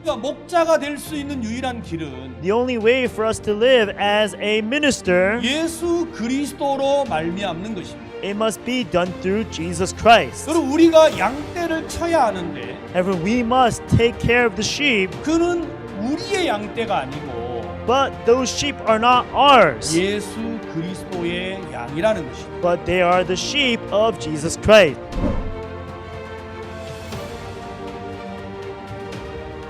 그러니까 목자가 될 수 있는 유일한 길은 The only way for us to live as a minister, 예수 그리스도로 말미암는 것입니다. it must be done through Jesus Christ. 그리고 우리가 양떼를 쳐야 하는데 However, we must take care of the sheep, 그는 우리의 양떼가 아니고 but those sheep are not ours, 예수 그리스도의 양이라는 것입니다. but they are the sheep of Jesus Christ.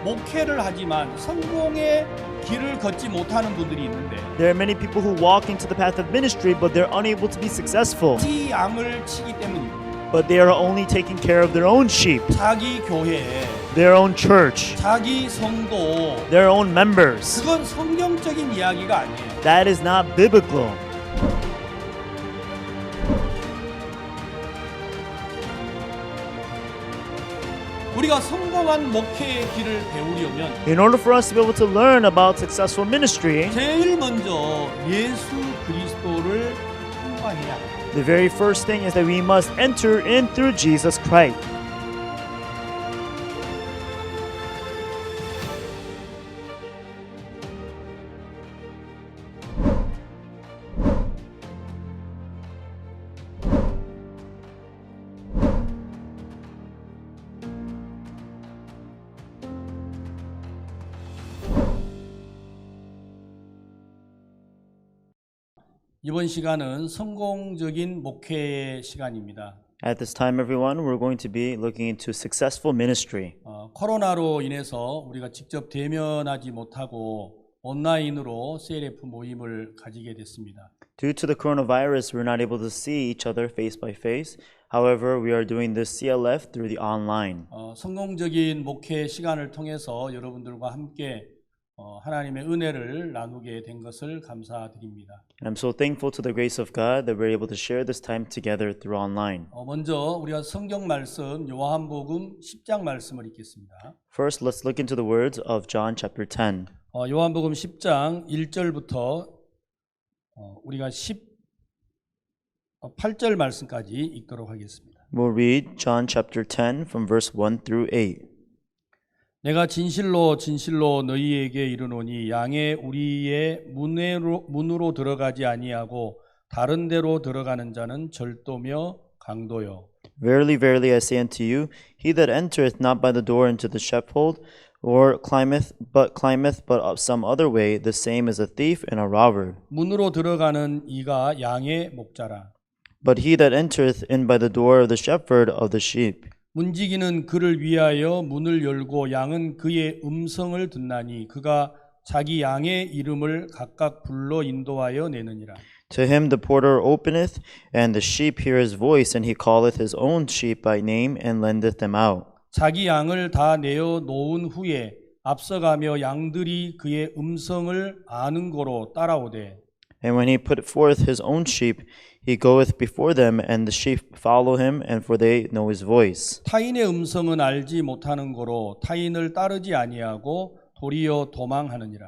목회를 하지만 성공의 길을 걷지 못하는 분들이 있는데 There are many people who walk into the path of ministry, but they're unable to be successful. 이 양을 치기 때문입니다. But they are only taking care of their own sheep, 자기 교회에 their own church, 자기 성도 their own members. 그건 성경적인 이야기가 아니에요. That is not biblical. 우리가 성공한 목회의 길을 배우려면 In order for us to be able to learn about successful ministry, 제일 먼저 예수 그리스도를 통과해야 합니다. the very first thing is that we must enter in through Jesus Christ. 이번 시간은 성공적인 목회의 시간입니다. At this time, everyone, we're going to be looking into successful ministry. 코로나로 인해서 우리가 직접 대면하지 못하고 온라인으로 CLF 모임을 가지게 됐습니다. Due to the coronavirus, we're not able to see each other face by face. However, we are doing this CLF through the online. 성공적인 목회 시간을 통해서 여러분들과 함께 하나님의 은혜를 나누게 된 것을 감사드립니다. And I'm so thankful to the grace of God that we're able to share this time together through online. 먼저 우리가 성경 말씀 요한복음 10장 말씀을 읽겠습니다. First, let's look into the words of John chapter 10. 요한복음 10장 1절부터 우리가 18절 말씀까지 읽도록 하겠습니다. We'll read John chapter 10 from verse 1 through 8. 내가 진실로 진실로 너희에게 이르노니 양의 우리의 문으로 들어가지 아니하고 다른 데로 들어가는 자는 절도며 강도요. Verily, verily, I say unto you, he that entereth not by the door into the sheepfold, or climbeth but some other way, the same is a thief and a robber. 문으로 들어가는 이가 양의 목자라. But he that entereth in by the door of the shepherd of the sheep. 문지기는 그를 위하여 문을 열고 양은 그의 음성을 듣나니 그가 자기 양의 이름을 각각 불러 인도하여 내느니라. To him the porter openeth, and the sheep hear his voice, and he calleth his own sheep by name, and lendeth them out. 자기 양을 다 내어 놓은 후에 앞서가며 양들이 그의 음성을 아는 고로 따라오되. And when he put forth his own sheep, he goeth before them, and the sheep follow him, and for they know his voice. 타인의 음성은 알지 못하는 고로 타인을 따르지 아니하고 도리어 도망하느니라.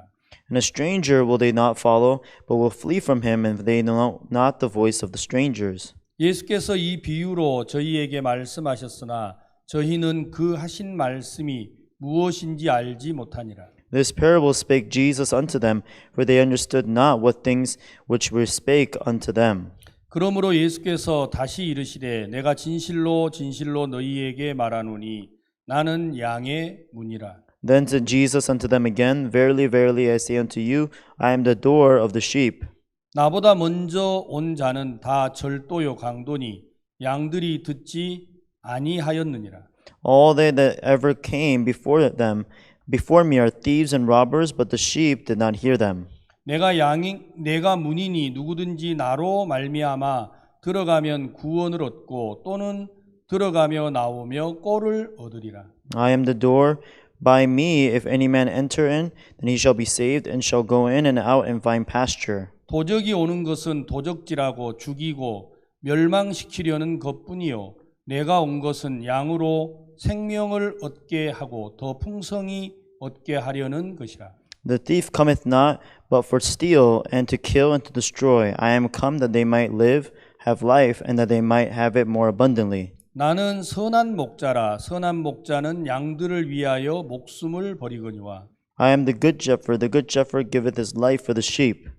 And a stranger will they not follow, but will flee from him, and they know not the voice of the strangers. 예수께서 이 비유로 저희에게 말씀하셨으나 저희는 그 하신 말씀이 무엇인지 알지 못하니라. This parable spake Jesus unto them, for they understood not what things which were spake unto them. 그러므로 예수께서 다시 이르시되 내가 진실로 진실로 너희에게 말하노니 나는 양의 문이라. Then said Jesus unto them again, Verily, verily, I say unto you, I am the door of the sheep. 나보다 먼저 온 자는 다 절도요 강도니 양들이 듣지 아니하였느니라. All they that ever came before me are thieves and robbers, but the sheep did not hear them. 내가 문이니 누구든지 나로 말미암아 들어가면 구원을 얻고 또는 들어가며 나오며 꼴을 얻으리라. I am the door. By me, if any man enter in, then he shall be saved, and shall go in and out and find pasture. 도적이 오는 것은 도적질하고 죽이고 멸망시키려는 것뿐이요 내가 온 것은 양으로 생명을 얻게 하고 더 풍성히 얻게 하려는 것이라. The thief cometh not, but for steal, and to kill, and to destroy. I am come that they might live, have life, and that they might have it more abundantly. 나는 선한 목자라. 선한 목자는 양들을 위하여 목숨을 버리거니와. I am the good shepherd. The good shepherd giveth his life for the sheep.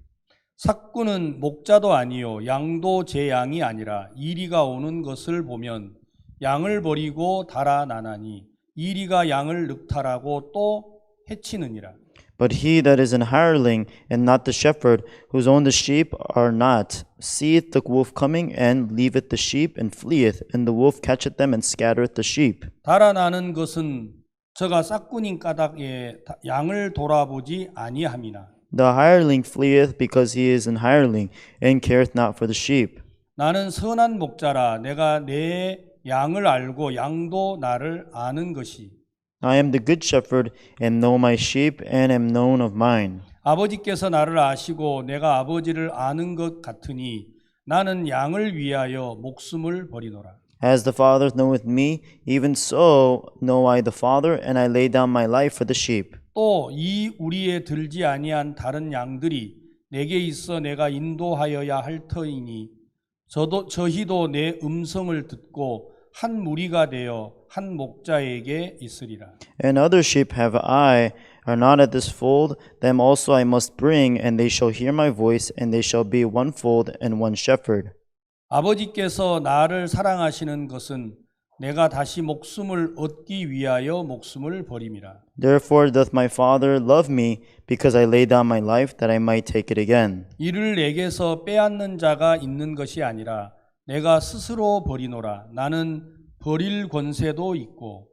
삭구는 목자도 아니요 양도 제 양이 아니라 이리가 오는 것을 보면 양을 버리고 달아나나니 이리가 양을 늑탈하고 또 해치느니라. But he that is an hireling, and not the shepherd, whose own the sheep are not, seeth the wolf coming, and leaveth the sheep, and fleeth, and the wolf catcheth them, and scattereth the sheep. 달아나는 것은 저가 삭구님 까닭에 양을 돌아보지 아니함이나. The hireling fleeth because he is an hireling, and careth not for the sheep. 나는 선한 목자라. 내가 내 양을 알고 양도 나를 아는 것이. I am the good shepherd, and know my sheep, and am known of mine. 아버지께서 나를 아시고 내가 아버지를 아는 것 같으니 나는 양을 위하여 목숨을 버리노라. As the Father knoweth me, even so know I the Father, and I lay down my life for the sheep. 또 이 우리에 들지 아니한 다른 양들이 내게 있어 내가 인도하여야 할 터이니 저희도 내 음성을 듣고 한 무리가 되어 한 목자에게 있으리라. And other sheep have I, are not at this fold, them also I must bring, and they shall hear my voice, and they shall be one fold and one shepherd. 아버지께서 나를 사랑하시는 것은 내가 다시 목숨을 얻기 위하여 목숨을 버림이라. Therefore doth my Father love me, because I lay down my life, that I might take it again. 이를 내게서 빼앗는 자가 있는 것이 아니라 내가 스스로 버리노라. 나는 버릴 권세도 있고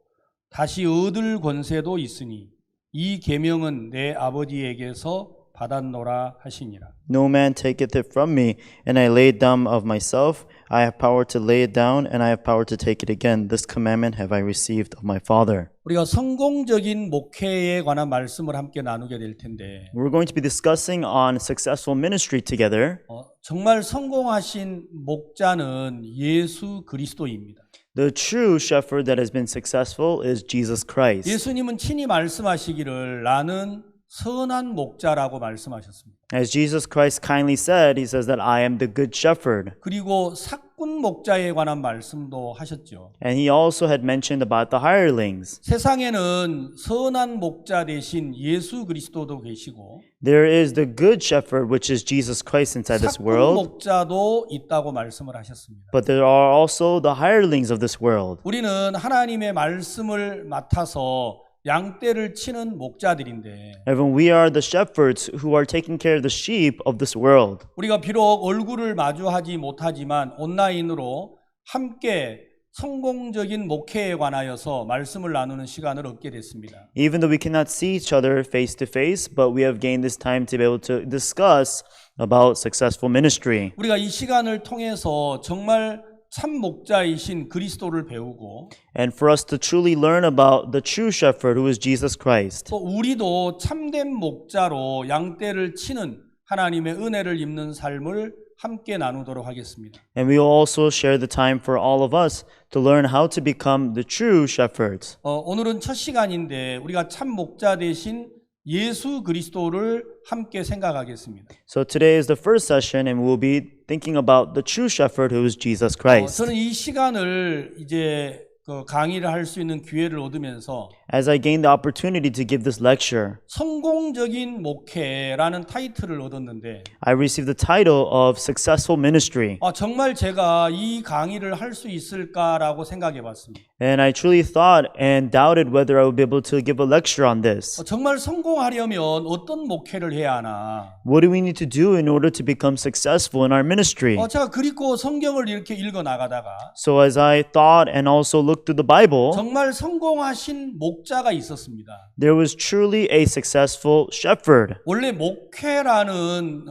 다시 얻을 권세도 있으니 이 계명은 내 아버지에게서 받았노라 하시니라. No man taketh it from me, and I lay it down of myself. I have power to lay it down, and I have power to take it again. This commandment have I received of my Father. 우리가 성공적인 목회에 관한 말씀을 함께 나누게 될 텐데 We're going to be discussing on successful ministry together. 정말 성공하신 목자는 예수 그리스도입니다. The true shepherd that has been successful is Jesus Christ. 예수님은 친히 말씀하시기를 나는 선한 목자라고 말씀하셨습니다. As Jesus Christ kindly said, he says that I am the good shepherd. 그리고 삭군 목자에 관한 말씀도 하셨죠. And he also had mentioned about the hirelings. 세상에는 선한 목자 대신 예수 그리스도도 계시고 There is the good shepherd, which is Jesus Christ inside this 삭군 world, 목자도 있다고 말씀을 하셨습니다. but there are also the hirelings of this world. 우리는 하나님의 말씀을 맡아서 양떼를 치는 목자들인데 Even we are the shepherds who are taking care of the sheep of this world. 우리가 비록 얼굴을 마주하지 못하지만 온라인으로 함께 성공적인 목회에 관하여서 말씀을 나누는 시간을 얻게 됐습니다. Even though we cannot see each other face to face, but we have gained this time to be able to discuss about successful ministry. 우리가 이 시간을 통해서 정말 참 목자이신 그리스도를 배우고 And for us to truly learn about the true shepherd who is Jesus Christ. 또 우리도 참된 목자로 양떼를 치는 하나님의 은혜를 입는 삶을 함께 나누도록 하겠습니다. And we will also share the time for all of us to learn how to become the true shepherds. 오늘은 첫 시간인데 우리가 참 목자 대신 예수 그리스도를 함께 생각하겠습니다. So today is the first session and we'll be thinking about the true shepherd who is Jesus Christ. 저는 이 시간을 이제 강의를 할 수 있는 기회를 얻으면서 As I gained the opportunity to give this lecture, 성공적인 목회라는 타이틀을 얻었는데 I received the title of Successful Ministry. 정말 제가 이 강의를 할 수 있을까라고 생각해 봤습니다. And I truly thought and doubted whether I would be able to give a lecture on this. 정말 성공하려면 어떤 목회를 해야 하나? What do we need to do in order to become successful in our ministry? 제가 그리고 성경을 이렇게 읽어 나가다가 So as I thought and also looked through the Bible, 정말 성공하신 목자가 있었습니다. there was truly a successful shepherd. 원래 목회라는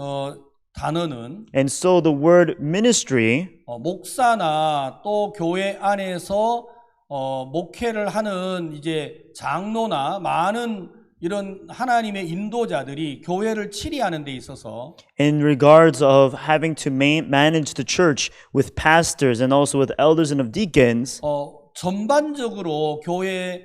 단어는 And so the word ministry, 목사나 또 교회 안에서 목회를 하는 이제 장로나 많은 이런 하나님의 인도자들이 교회를 치리하는 데 있어서 in regards of having to manage the church with pastors and also with elders and of deacons, 전반적으로 교회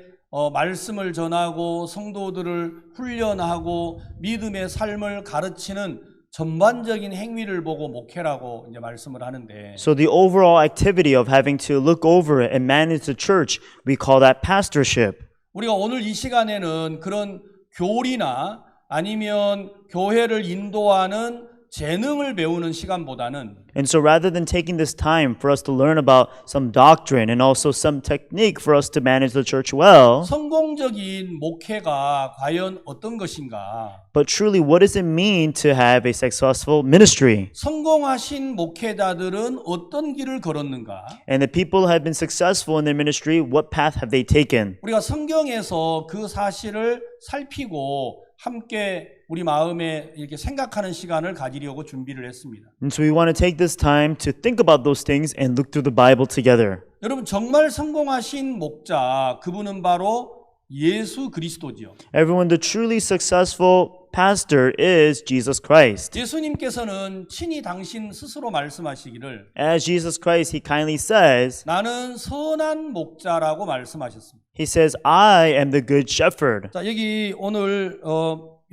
말씀을 전하고 성도들을 훈련하고 믿음의 삶을 가르치는 전반적인 행위를 보고 목회라고 이제 말씀을 하는데 So the overall activity of having to look over it and manage the church, we call that pastorship. 우리가 오늘 이 시간에는 그런 교리나 아니면 교회를 인도하는 재능을 배우는 시간보다는 And so rather than taking this time for us to learn about some doctrine and also some technique for us to manage the church well, 성공적인 목회가 과연 어떤 것인가? but truly what does it mean to have a successful ministry? 성공하신 목회자들은 어떤 길을 걸었는가? And the people who have been successful in their ministry, what path have they taken? 우리가 성경에서 그 사실을 살피고 함께 우리 마음에 이렇게 생각하는 시간을 가지려고 준비를 했습니다. And so we want to take this time to think about those things and look through the Bible together. 여러분 정말 성공하신 목자 그분은 바로 예수 그리스도지요. Everyone, the truly successful pastor is Jesus Christ. 예수님께서는 친히 당신 스스로 말씀하시기를 As Jesus Christ, he kindly says, 나는 선한 목자라고 말씀하셨습니다. he says, I am the good shepherd. 자, 여기 오늘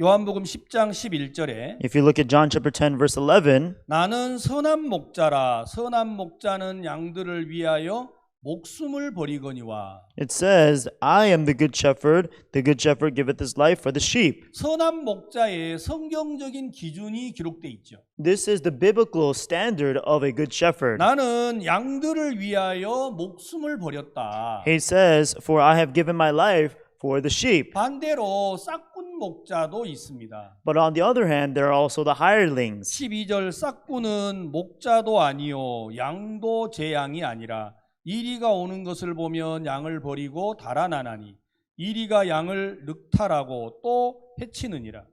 요한복음 10장 11절에 If you look at John chapter 10 verse 11, 나는 선한 목자라 선한 목자는 양들을 위하여 목숨을 버리거니와 it says, I am the good shepherd giveth his life for the sheep. 선한 목자의 성경적인 기준이 기록돼 있죠. This is the biblical standard of a good shepherd. 나는 양들을 위하여 목숨을 버렸다. He says, for I have given my life for the sheep. 반대로 싹군 목자도 있습니다. But on the other hand, there are also the hirelings. 12절 싹군은 목자도 아니요 양도 제 양이 아니라 이리가 오는 것을 보면 양을 버리고 달아나나니 이리가 양을 늑탈하고 또 해치느니라.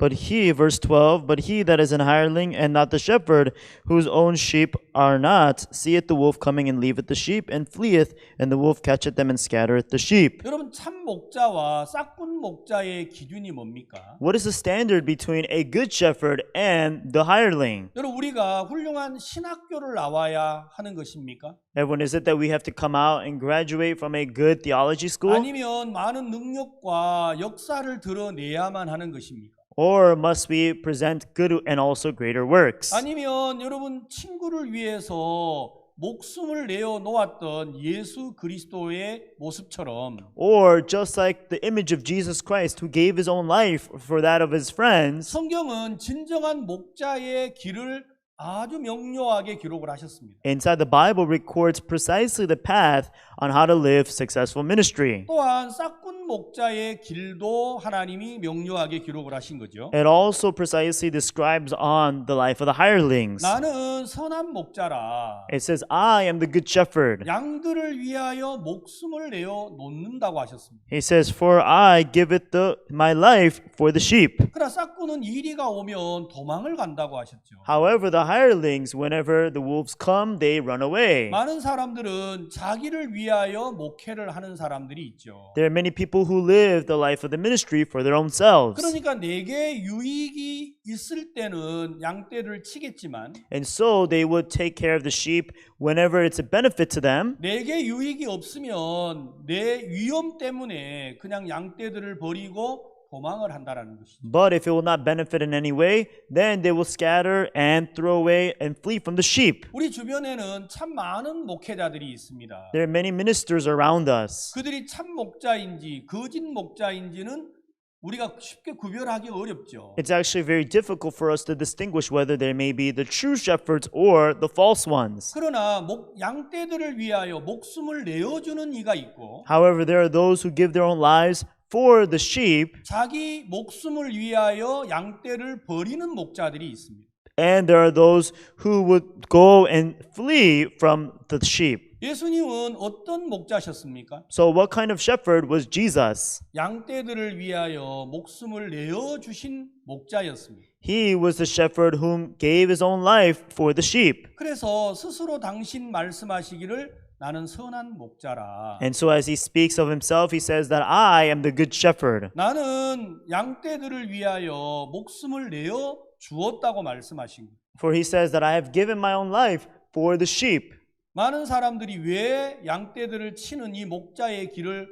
But he, verse 12, but he that is an hireling and not the shepherd, whose own sheep are not, seeth the wolf coming and leaveth the sheep and fleeth, and the wolf catcheth them and scattereth the sheep. 여러분 참 목자와 싹군 목자의 기준이 뭡니까? What is the standard between a good shepherd and the hireling? 여러분 우리가 훌륭한 신학교를 나와야 하는 것입니까? Everyone, is it that we have to come out and graduate from a good theology school? 아니면 많은 능력과 역사를 드러내야만 하는 것입니까? Or must we present good and also greater works? 아니면 여러분 친구를 위해서 목숨을 내어 놓았던 예수 그리스도의 모습처럼 Or just like the image of Jesus Christ who gave his own life for that of his friends, 성경은 진정한 목자의 길을 아주 명료하게 기록을 하셨습니다. inside the Bible records precisely the path on how to live successful ministry. 또한 싹군 목자의 길도 하나님이 명료하게 기록을 하신 거죠. It also precisely describes on the life of the hirelings. 나는 선한 목자라 It says, I am the good shepherd. 양들을 위하여 목숨을 내어 놓는다고 하셨습니다. He says, for I giveth my life for the sheep. 그러나 싹군은 이리가 오면 도망을 간다고 하셨죠. However, the hirelings, whenever the wolves come, they run away. 많은 사람들은 자기를 위하여 목회를 하는 사람들이 있죠. There are many people who live the life of the ministry for their own selves. 그러니까 내게 유익이 있을 때는 양떼를 치겠지만 And so they would take care of the sheep whenever it's a benefit to them. 내게 유익이 없으면 내 위험 때문에 그냥 양떼들을 버리고 도망을 한다라는 것이죠. But if it will not benefit in any way, then they will scatter and throw away and flee from the sheep. 우리 주변에는 참 많은 목회자들이 있습니다. There are many ministers around us. 그들이 참 목자인지 거짓 목자인지는 우리가 쉽게 구별하기 어렵죠. It's actually very difficult for us to distinguish whether there may be the true shepherds or the false ones. 그러나 양떼들을 위하여 목숨을 내어주는 이가 있고 However, there are those who give their own lives for the sheep, 자기 목숨을 위하여 양떼를 버리는 목자들이 있습니다. and there are those who would go and flee from the sheep. 예수님은 어떤 목자셨습니까? So what kind of shepherd was Jesus? 양떼들을 위하여 목숨을 내어 주신 목자였습니다. He was the shepherd whom gave his own life for the sheep. 그래서 스스로 당신 말씀하시기를 나는 선한 목자라. And so as he speaks of himself, he says that I am the good shepherd. 나는 양떼들을 위하여 목숨을 내어 주었다고 말씀하신 거예요. For he says that I have given my own life for the sheep. 많은 사람들이 왜 양떼들을 치는 이 목자의 길을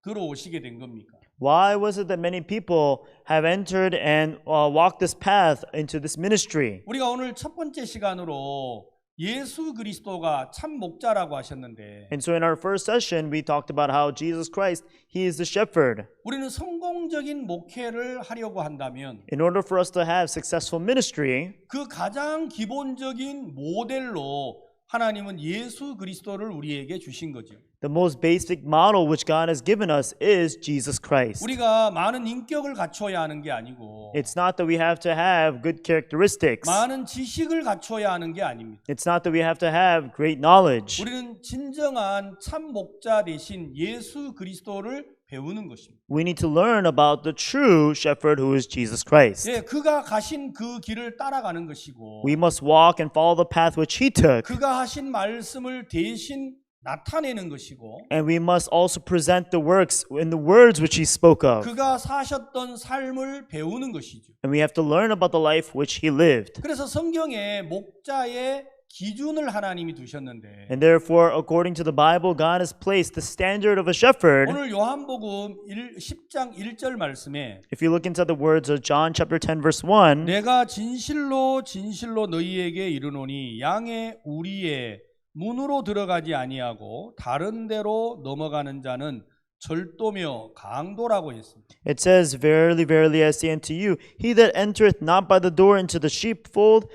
들어오시게 된 겁니까? Why was it that many people have entered and walked this path into this ministry? 우리가 오늘 첫 번째 시간으로 예수 그리스도가 참 목자라고 하셨는데 And so in our first session, we talked about how Jesus Christ, He is the shepherd. 우리는 성공적인 목회를 하려고 한다면 In order for us to have successful ministry, 그 가장 기본적인 모델로 하나님은 예수 그리스도를 우리에게 주신 거죠. the most basic model which God has given us is Jesus Christ. 우리가 많은 인격을 갖춰야 하는 게 아니고 It's not that we have to have good characteristics. 많은 지식을 갖춰야 하는 게 아닙니다. It's not that we have to have great knowledge. 우리는 진정한 참 목자 대신 예수 그리스도를 배우는 것입니다. We need to learn about the true shepherd who is Jesus Christ. 예, 그가 가신 그 길을 따라가는 것이고 We must walk and follow the path which He took. 그가 하신 말씀을 대신 나타내는 것이고 And we must also present the works in the words which He spoke of. 그가 사셨던 삶을 배우는 것이죠. And we have to learn about the life which He lived. 그래서 성경에 목자의 기준을 하나님이 두셨는데 And therefore, according to the Bible, God has placed the standard of a shepherd. 오늘 요한복음 10장 1절 말씀에 If you look into the words of John chapter 10 verse 1, 내가 진실로 진실로 너희에게 이르노니 양의 우리의 문으로 들어가지 아니하고 다른 데로 넘어가는 자는 절도며 강도라고 했습니다. it says, Verily, verily, I say unto you, he that entereth not by the door into the sheepfold,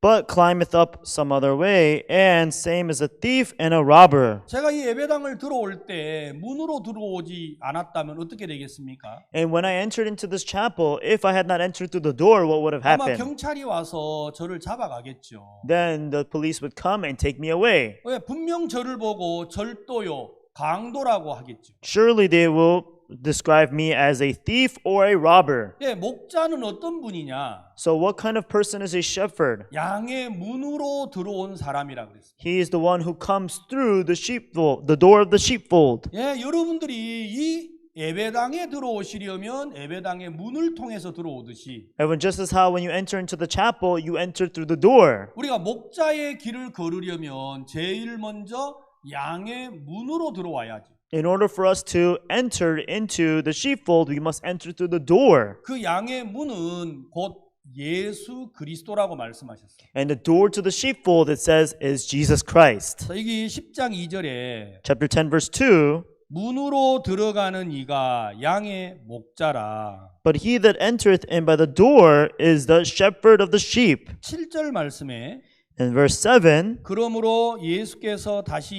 but climbeth up some other way, and same as a thief and a robber. 제가 이 예배당을 들어올 때 문으로 들어오지 않았다면 어떻게 되겠습니까? And when I entered into this chapel, if I had not entered through the door, what would have 아마 happened? 경찰이 와서 저를 잡아가겠죠. Then the police would come and take me away. 왜? 분명 저를 보고 절도요, 강도라고 하겠죠. Surely they will describe me as a thief or a robber. 예, 목자는 어떤 분이냐? So what kind of person is a shepherd? 양의 문으로 들어온 사람이라 그랬어요. He is the one who comes through the sheepfold, the door of the sheepfold. 예, 여러분들이 이 예배당에 들어오시려면 예배당의 문을 통해서 들어오듯이 Everyone, just as how when you enter into the chapel, you enter through the door. 우리가 목자의 길을 걸으려면 제일 먼저 양의 문으로 들어와야지. In order for us to enter into the sheepfold, we must enter through the door. 그 양의 문은 곧 예수 그리스도라고 말씀하셨어요. And the door to the sheepfold, it says, is Jesus Christ. 여기 10장 2절에 Chapter 10, verse 2. 문으로 들어가는 이가 양의 목자라. But he that entereth in by the door is the shepherd of the sheep. 7절 말씀에 In verse 7, 그러므로 예수께서 다시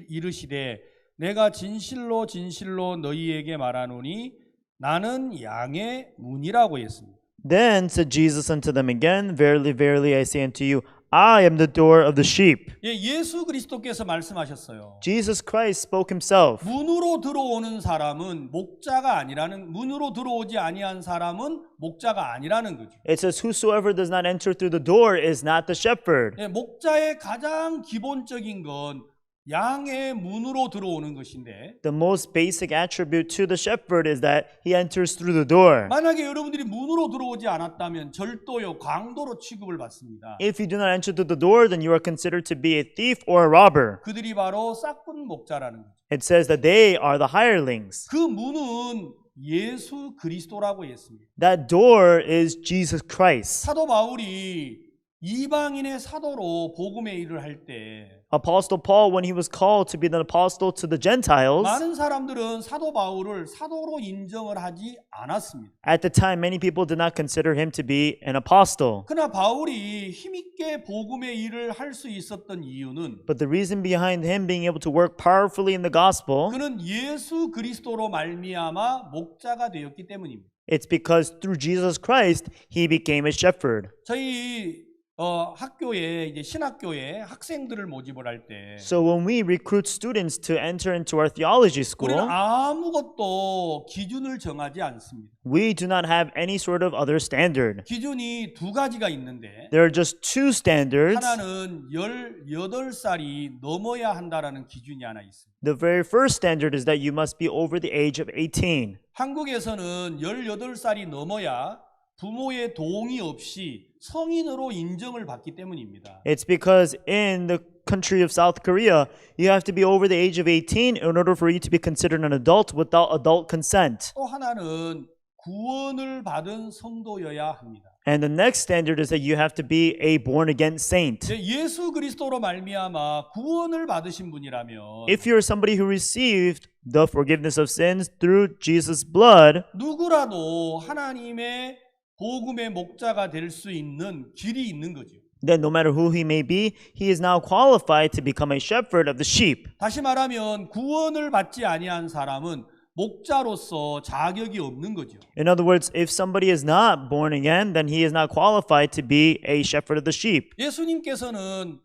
이르시되 내가 진실로 진실로 너희에게 말하노니 나는 양의 문이라고 했습니다. then said Jesus unto them again, Verily, verily, I say unto you, I am the door of the sheep. 예, 예수 그리스도께서 말씀하셨어요. Jesus Christ spoke himself. 문으로 들어오는 사람은 목자가 아니라는 문으로 들어오지 아니한 사람은 목자가 아니라는 거죠. It says, Whosoever does not enter through the door is not the shepherd. 예, 목자의 가장 기본적인 건 양의 문으로 들어오는 것인데 The most basic attribute to the shepherd is that he enters through the door. 만약에 여러분들이 문으로 들어오지 않았다면 절도요 강도로 취급을 받습니다. If you do not enter through the door, then you are considered to be a thief or a robber. 그들이 바로 싹군 목자라는 거죠. It says that they are the hirelings. 그 문은 예수 그리스도라고 했습니다. That door is Jesus Christ. 사도 바울이 이방인의 사도로 복음의 일을 할 때 Apostle Paul, when he was called to be the apostle to the Gentiles, 많은 사람들은 사도 바울을 사도로 인정을 하지 않았습니다. at the time, many people did not consider him to be an apostle. 그러나 바울이 힘있게 복음의 일을 할 수 있었던 이유는 But the reason behind him being able to work powerfully in the gospel, 그는 예수 그리스도로 말미암아 목자가 되었기 때문입니다. it's because through Jesus Christ, he became a shepherd. 저희 학교에 이제 신학교에 학생들을 모집을 할 때 So when we recruit students to enter into our theology 우리는 school, 아무것도 기준을 정하지 않습니다. we do not have any sort of other standard. 기준이 두 가지가 있는데 There are just two standards. 하나는 18살이 넘어야 한다라는 기준이 하나 있습니다. The very first standard is that you must be over the age of 18. 한국에서는 18살이 넘어야 부모의 동의 없이 성인으로 인정을 받기 때문입니다. It's because in the country of South Korea, you have to be over the age of 18 in order for you to be considered an adult without adult consent. 또 하나는 구원을 받은 성도여야 합니다. And the next standard is that you have to be a born again saint. 예수 그리스도로 말미암아 구원을 받으신 분이라면 If you're somebody who received the forgiveness of sins through Jesus' blood, 누구라도 하나님의 복음의 목자가 될 수 있는 길이 있는 거죠. then no matter who he may be, he is now qualified to become a shepherd of the sheep. 다시 말하면 구원을 받지 아니한 사람은 목자로서 자격이 없는 거죠. In other words, if somebody is not born again, then he is not qualified to be a shepherd of the sheep. 예수님께서는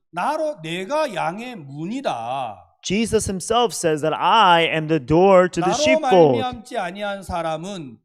내가 양의 문이다. Jesus himself says that I am the door to the 나로 sheepfold. 말미암지 아니한 사람은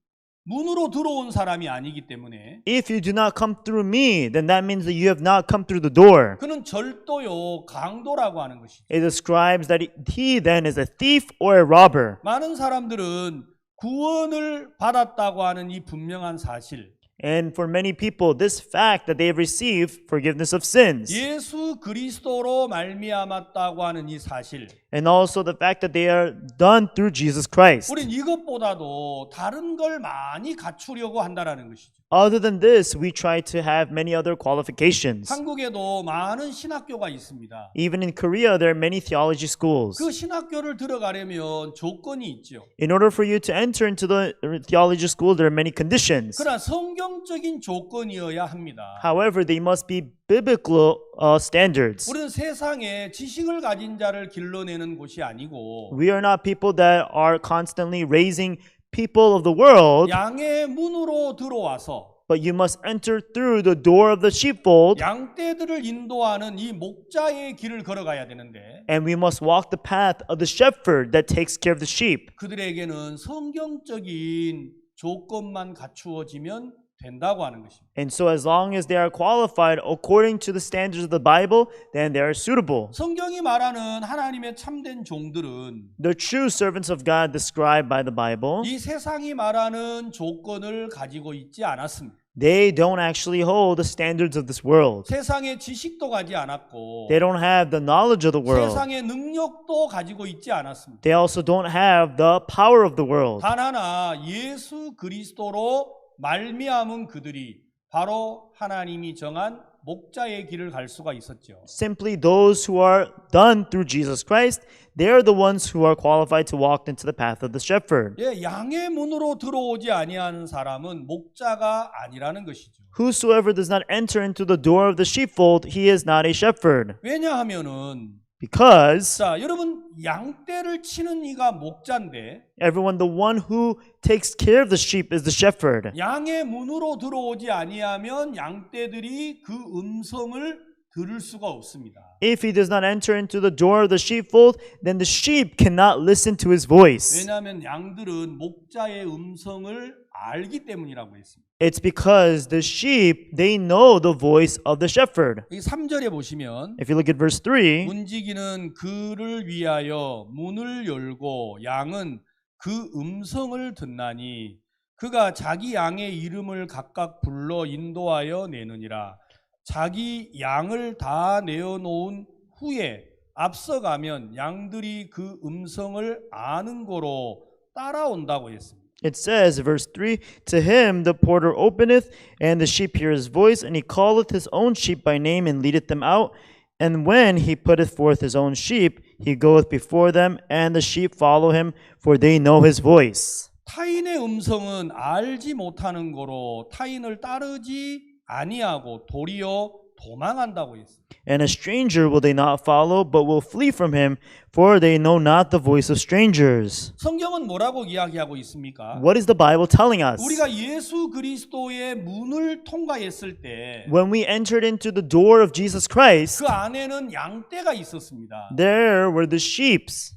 문으로 들어온 사람이 아니기 때문에 If you do not come through me, then that means that you have not come through the door. 그는 절도요 강도라고 하는 것이죠. It describes that he then is a thief or a robber. 많은 사람들은 구원을 받았다고 하는 이 분명한 사실, And for many people, this fact that they have received forgiveness of sins, 예수 그리스도로 말미암았다고 하는 이 사실, and also the fact that they are done through Jesus Christ. 우린 이것보다도 다른 걸 많이 갖추려고 한다라는 것이죠. Other than this, we try to have many other qualifications. 한국에도 많은 신학교가 있습니다. Even in Korea, there are many theology schools. 그 신학교를 들어가려면 조건이 있죠. In order for you to enter into the theology school, there are many conditions. 그러나 성경적인 조건이어야 합니다. However, they must be biblical standards. 우리는 세상에 지식을 가진 자를 길러내는 곳이 아니고 We are not people that are constantly raising people of the world, 양의 문으로 들어와서 but you must enter through the door of the sheepfold, 양떼들을 인도하는 이 목자의 길을 걸어가야 되는데 and we must walk the path of the shepherd that takes care of the sheep. 그들에게는 성경적인 조건만 갖추어지면 된다고 하는 것입니다. And so as long as they are qualified according to the standards of the Bible, then they are suitable. 성경이 말하는 하나님의 참된 종들은 The true servants of God described by the Bible, 이 세상이 말하는 조건을 가지고 있지 않았습니다. they don't actually hold the standards of this world. 세상의 지식도 가지 않았고 They don't have the knowledge of the world. 세상의 능력도 가지고 있지 않았습니다. They also don't have the power of the world. 단 하나 예수 그리스도로 말미암은 그들이 바로 하나님이 정한 목자의 길을 갈 수가 있었죠. Simply those who are done through Jesus Christ, they are the ones who are qualified to walk into the path of the shepherd. 예, 양의 문으로 들어오지 아니하는 사람은 목자가 아니라는 것이죠. Whosoever does not enter into the door of the sheepfold, he is not a shepherd. 왜냐하면은 Because 자, 여러분 양떼를 치는 이가 목자인데 everyone, the one who takes care of the sheep is the shepherd. 양의 문으로 들어오지 아니하면 양떼들이 그 음성을 들을 수가 없습니다. If he does not enter into the door of the sheepfold, then the sheep cannot listen to his voice. 왜냐하면 양들은 목자의 음성을 알기 때문이라고 했습니다. It's because the sheep, they know the voice of the shepherd. 이 3절에 보시면 If you look at verse 3, 문지기는 그를 위하여 문을 열고 양은 그 음성을 듣나니 그가 자기 양의 이름을 각각 불러 인도하여 내느니라. 자기 양을 다 내어놓은 후에 앞서가면 양들이 그 음성을 아는 거로 따라온다고 했습니다. it says, verse 3, to him the porter openeth, and the sheep hear his voice, and he calleth his own sheep by name, and leadeth them out. And when he putteth forth his own sheep, he goeth before them, and the sheep follow him, for they know his voice. 타인의 음성은 알지 못하는 거로 타인을 따르지 아니하고 도리어 도망한다고 했습니다. And a stranger will they not follow, but will flee from him, for they know not the voice of strangers. 성경은 뭐라고 이야기하고 있습니까? What is the Bible telling us? 우리가 예수 그리스도의 문을 통과했을 때 그 When we entered into the door of Jesus Christ, 안에는 양떼가 있었습니다. there were the sheeps.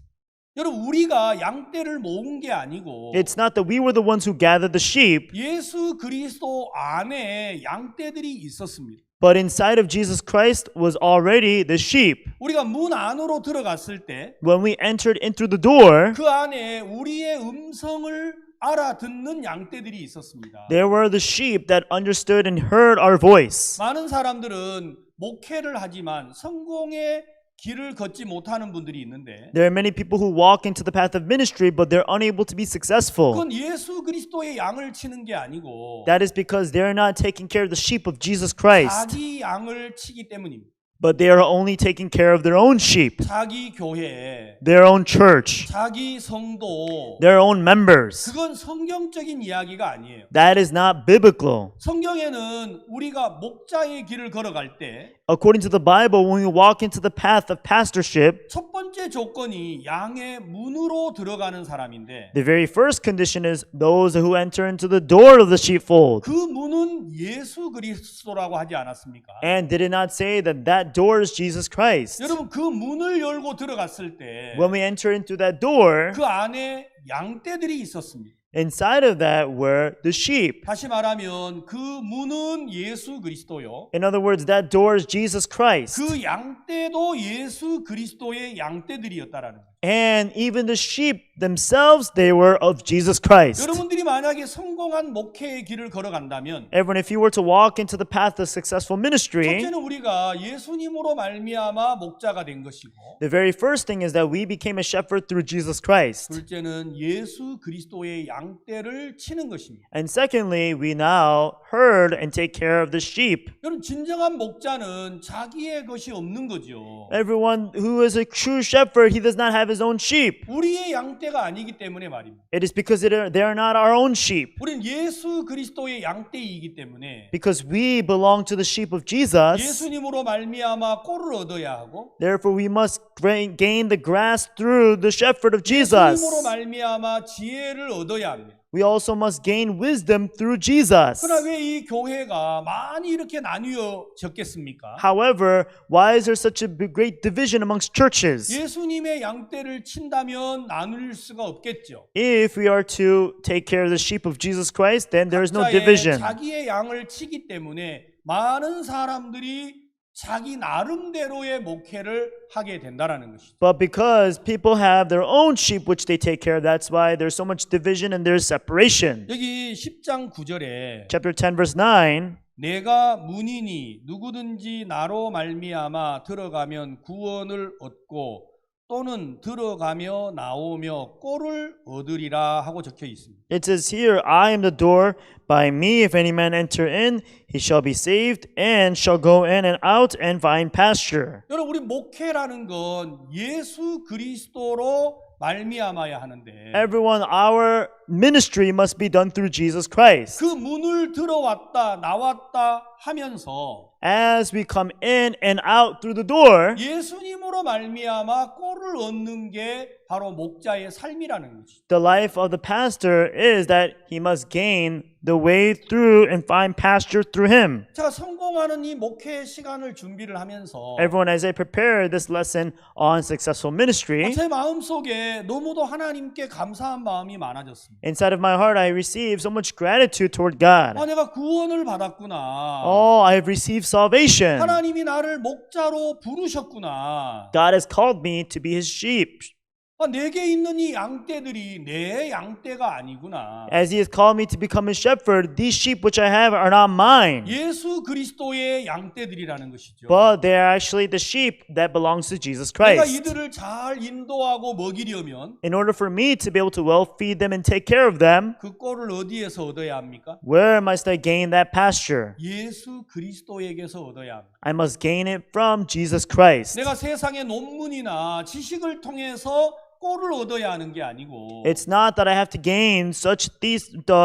여러분 우리가 양떼를 모은 게 아니고 It's not that we were the ones who gathered the sheep, 예수 그리스도 안에 양떼들이 있었습니다. but inside of Jesus Christ was already the sheep. 우리가 문 안으로 들어갔을 때 When we entered into the door, 그 안에 우리의 음성을 알아듣는 양떼들이 있었습니다. There were the sheep that understood and heard our voice. 많은 사람들은 목회를 하지만 성공의 길을 걷지 못하는 분들이 있는데 There are many people who walk into the path of ministry, but they're unable to be successful. 그건 예수 그리스도의 양을 치는 게 아니고 That is because they're not taking care of the sheep of Jesus Christ, 자기 양을 치기 때문입니다. but they are only taking care of their own sheep, 자기 교회, their own church, 자기 성도, their own members. 그건 성경적인 이야기가 아니에요. That is not biblical. 성경에는 우리가 목자의 길을 걸어갈 때 첫 According to the Bible, when we walk into the path of pastorship, 번째 조건이 양의 문으로 들어가는 사람인데 the very first condition is those who enter into the door of the sheepfold. 그 문은 예수 그리스도라고 하지 않았습니까? And did it not say that that door is Jesus Christ? 여러분 그 문을 열고 들어갔을 때 When we enter into that door, 그 안에 양떼들이 있었습니다. inside of that were the sheep. 다시 말하면 그 문은 예수 그리스도요. In other words, that door is Jesus Christ. 그 양떼도 예수 그리스도의 양떼들이었다라는 거예요. And even the sheep themselves, they were of Jesus Christ. 여러분들이 만약에 성공한 목회의 길을 걸어간다면 Everyone, if you were to walk into the path of successful ministry, 첫째는 우리가 예수님으로 말미암아 목자가 된 것이고 the very first thing is that we became a shepherd through Jesus Christ. 둘째는 예수 그리스도의 양떼를 치는 것입니다. And secondly, we now herd and take care of the sheep. 여러분 진정한 목자는 자기의 것이 없는 거죠. Everyone who is a true shepherd, he does not have his own sheep. 우리의 양떼가 아니기 때문에 말입니다. It is because they are not our own sheep. 우리는 예수 그리스도의 양떼이기 때문에 Because we belong to the sheep of Jesus, 예수님으로 말미암아 꼴을 얻어야 하고 therefore we must gain the grass through the shepherd of 예수님으로 Jesus. 말미암아 지혜를 얻어야 합니다. We also must gain wisdom through Jesus. 그러나 왜 이 교회가 많이 이렇게 나뉘어졌겠습니까? However, why is there such a great division amongst churches? 예수님의 양떼를 친다면 나눌 수가 없겠죠. If we are to take care of the sheep of Jesus Christ, then there is no 각자의 division. 자기의 양을 치기 때문에 많은 사람들이 자기 나름대로의 목회를 하게 된다라는 것이죠. But because people have their own sheep which they take care of, that's why there's so much division and there's separation. 여기 10장 9절에 Chapter 10, verse 9. 내가 문이니 누구든지 나로 말미암아 들어가면 구원을 얻고 또는 들어가며 나오며 꼴을 얻으리라 하고 적혀 있습니다. It says here, I am the door. By me, if any man enter in, he shall be saved and shall go in and out and find pasture. 여러분 우리 목회라는 건 예수 그리스도로 말미암아야 하는데 Everyone, our ministry must be done through Jesus Christ. 그 문을 들어왔다 나왔다 하면서 As we come in and out through the door, 예수님으로 말미암아 꼴을 얻는 게 바로 목자의 삶이라는 거지. the life of the pastor is that he must gain the way through and find pasture through him. 제가 성공하는 이 목회 시간을 준비를 하면서 Everyone, as I prepare this lesson on successful ministry, 제 마음속에 너무도 하나님께 감사한 마음이 많아졌습니다. inside of my heart, I receive so much gratitude toward God. 내가 구원을 받았구나. Oh, I have received salvation. 하나님이 나를 목자로 부르셨구나. God has called me to be his sheep. 내게 있는 이 양떼들이 내 양떼가 아니구나. As he has called me to become his shepherd, these sheep which I have are not mine, 예수 그리스도의 양떼들이라는 것이죠. but they are actually the sheep that belongs to Jesus 내가 Christ. 이들을 잘 인도하고 먹이려면 In order for me to be able to well feed them and take care of them, 그 꼴을 어디에서 얻어야 합니까? where must I gain that pasture? 예수 그리스도에게서 얻어야 합니다. I must gain it from Jesus Christ. 내가 세상의 논문이나 지식을 통해서 꼴을 얻어야 하는 게 아니고 It's not that I have to gain such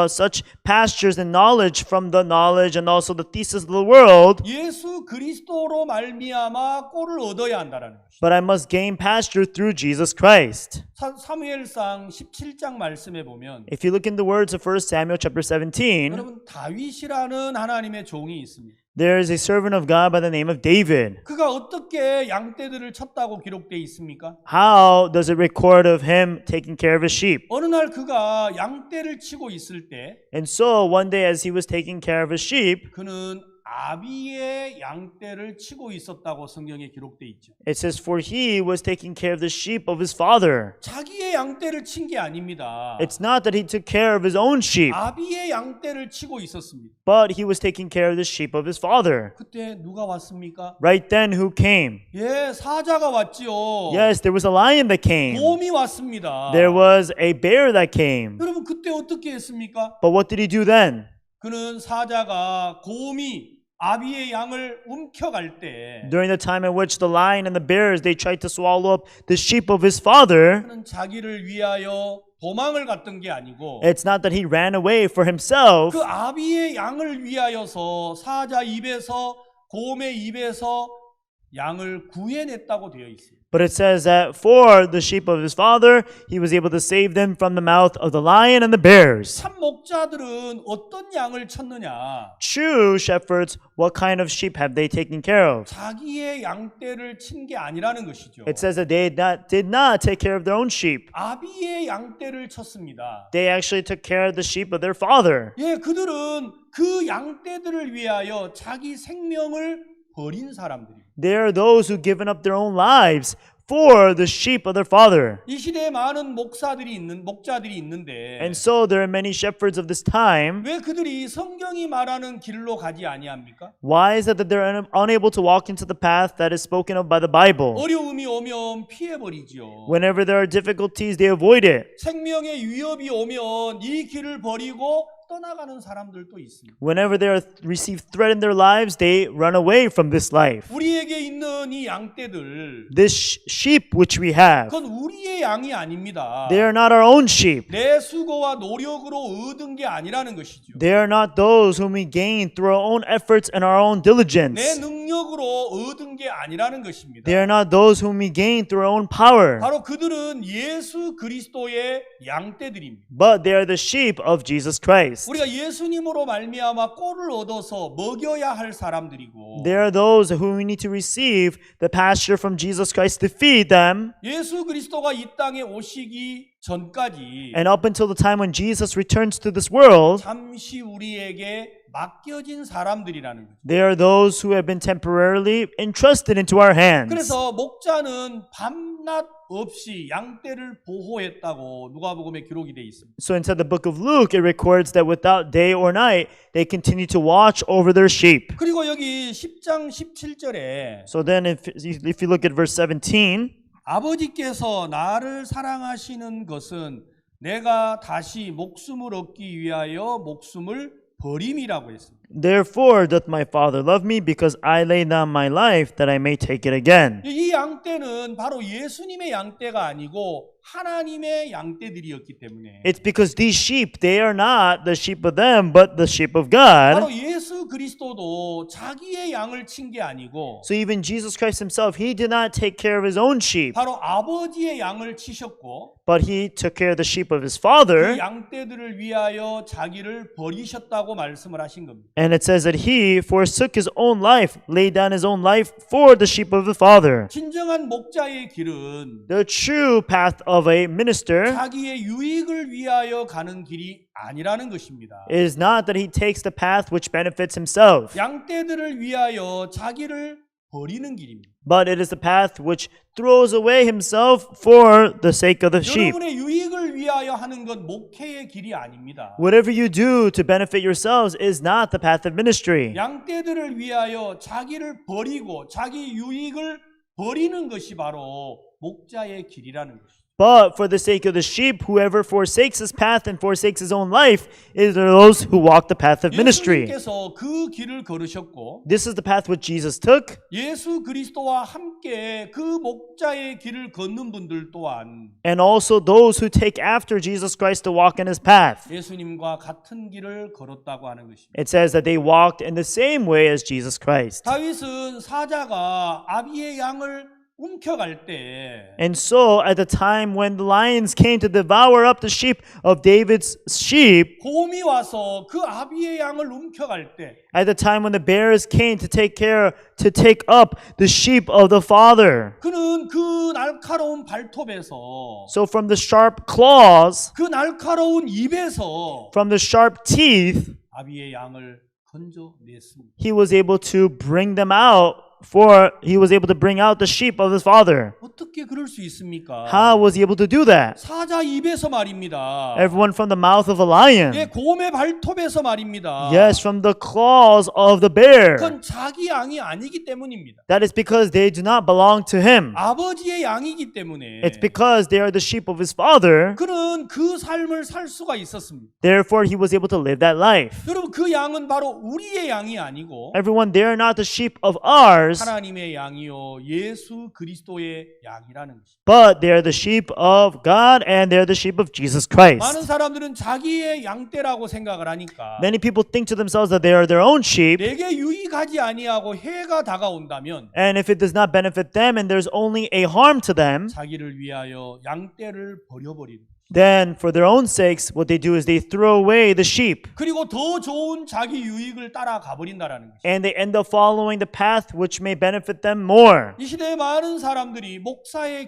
such pastures and knowledge from the knowledge and also the thesis of the world, 예수 그리스도로 말미암아 꼴을 얻어야 한다라는 것이죠. but I must gain pasture through Jesus Christ. 사무엘상 17장 말씀에 보면 If you look in the words of 1 Samuel chapter 17, 여러분 다윗이라는 하나님의 종이 있습니다. there is a servant of God by the name of David. 그가 어떻게 양떼들을 쳤다고 기록되어 있습니까? How does it record of him taking care of his sheep? 어느 날 그가 양떼를 치고 있을 때 And so one day as he was taking care of his sheep, 그는 아비의 양떼를 치고 있었다고 성경에 기록돼 있죠. It says, for he was taking care of the sheep of his father. 자기의 양떼를 친 게 아닙니다. It's not that he took care of his own sheep, 아비의 양떼를 치고 있었습니다. but he was taking care of the sheep of his father. 그때 누가 왔습니까? Right then, who came? 예, 사자가 왔지요. Yes, there was a lion that came. 곰이 왔습니다. There was a bear that came. 여러분 그때 어떻게 했습니까? But what did he do then? 그는 사자가 곰이 아비의 양을 움켜갈 때 During the time in which the lion and the bears, they tried to swallow up the sheep of his father, 그는 자기를 위하여 도망을 갔던 게 아니고 it's not that he ran away for himself. 그 아비의 양을 위하여서 사자 입에서 곰의 입에서 양을 구해냈다고 되어 있어요. But it says that for the sheep of his father, he was able to save them from the mouth of the lion and the bears. 참 목자들은 어떤 양을 쳤느냐? True shepherds, what kind of sheep have they taken care of? 자기의 양떼를 친 게 아니라는 것이죠. It says that they did not take care of their own sheep. 아비의 양떼를 쳤습니다. They actually took care of the sheep of their father. 예, 그들은 그 양떼들을 위하여 자기 생명을 버린 사람들이. They are those who given up their own lives for the sheep of their father. 이 시대에 많은 목자들이 있는데 And so there are many shepherds of this time. 왜 그들이 성경이 말하는 길로 가지 아니합니까? Why is it that they're unable to walk into the path that is spoken of by the Bible? 어려움이 오면 피해버리지요. Whenever there are difficulties, they avoid it. 생명의 위협이 오면 이 길을 버리고 떠나가는 사람들도 있습니다. Whenever they receive threat in their lives, they run away from this life. 우리에게 있는 이 양떼들 This sheep which we have, 그건 우리의 양이 아닙니다. they are not our own sheep. 내 수고와 노력으로 얻은 게 아니라는 것이죠. They are not those whom we gain through our own efforts and our own 내 diligence. 능력으로 얻은 게 아니라는 것입니다. They are not those whom we gain through our own power. 바로 그들은 예수 그리스도의 양떼들입니다. But they are the sheep of Jesus Christ. 우리가 예수님으로 말미암아 꼴을 얻어서 먹여야 할 사람들이고 They are those who we need to receive the pasture from Jesus Christ to feed them. 예수 그리스도가 이 땅에 오시기 전까지 And up until the time when Jesus returns to this world, 잠시 우리에게 맡겨진 사람들이라는 거죠. they are those who have been temporarily entrusted into our hands. 그래서 목자는 밤낮 없이 양떼를 보호했다고 누가복음에 기록이 되어 있습니다. So inside the book of Luke, it records that without day or night, they continue to watch over their sheep. 그리고 여기 10장 17절에 So then if you look at verse 17, 아버지께서 나를 사랑하시는 것은 내가 다시 목숨을 얻기 위하여 목숨을 버림이라고 했습니다. therefore doth my Father love me, because I lay down my life that I may take it again. 이 양떼는 바로 예수님의 양떼가 아니고 하나님의 양떼들이었기 때문에 It's because these sheep, they are not the sheep of them, but the sheep of 바로 God. 예수 그리스도도 자기의 양을 친 게 아니고 So even Jesus Christ himself, he did not take care of his own sheep, 바로 아버지의 양을 치셨고 but he took care of the sheep of his 그 Father. 양떼들을 위하여 자기를 버리셨다고 말씀을 하신 겁니다. And it says that he forsook his own life, laid down his own life for the sheep of the Father. 진정한 목자의 길은 The true path of a minister 자기의 유익을 위하여 가는 길이 아니라는 것입니다. is not that he takes the path which benefits himself, 양떼들을 위하여 자기를 버리는 길입니다. but it is the path which throws away himself for the sake of the sheep. 여러분의 유익을 위하여 하는 건 목회의 길이 아닙니다. Whatever you do to benefit yourselves is not the path of ministry. 양떼들을 위하여 자기를 버리고 자기 유익을 버리는 것이 바로 목자의 길이라는 것입니다. But for the sake of the sheep, whoever forsakes his path and forsakes his own life is those who walk the path of ministry. 예수님께서 그 길을 걸으셨고 This is the path which Jesus took, 예수 그리스도와 함께 그 목자의 길을 걷는 분들 또한 and also those who take after Jesus Christ to walk in his path. 예수님과 같은 길을 걸었다고 하는 것입니다. It says that they walked in the same way as Jesus Christ. 다윗은 사자가 아비의 양을 움켜갈 때 And so, at the time when the lions came to devour up the sheep of David's sheep, 곰이 와서 그 아비의 양을 움켜갈 때 at the time when the bears came to take up the sheep of the father, 그는 그 날카로운 발톱에서 so from the sharp claws, 그 날카로운 입에서 from the sharp teeth, 아비의 양을 건져냈습니다. He was able to bring them out he was able to bring out the sheep of his father. 어떻게 그럴 수 있습니까? How was he able to do that? 사자 입에서 말입니다. Everyone from the mouth of a lion. 예, 곰의 발톱에서 말입니다. Yes, from the claws of the bear. 그건 자기 양이 아니기 때문입니다. That is because they do not belong to him. 아버지의 양이기 때문에 It's because they are the sheep of his father. 그는 그 삶을 살 수가 있었습니다. Therefore, he was able to live that life. 여러분 그 양은 바로 우리의 양이 아니고 Everyone, they are not the sheep of ours, 하나님의 양이요 예수 그리스도의 양이라는 것입니다. but they are the sheep of God and they are the sheep of Jesus 많은 Christ. 사람들은 자기의 양떼라고 생각을 하니까 Many people think to themselves that they are their own sheep, 내게 유익하지 아니하고 해가 다가온다면 and if it does not benefit them and there's only a harm to them, 자기를 위하여 양떼를 버려버리는 then for their own sakes, what they do is they throw away the sheep 그리고 더 좋은 자기 유익을 따라가 버린다라는 것입니다. and they end up following the path which may benefit them more. 이 시대에 많은 사람들이 목회의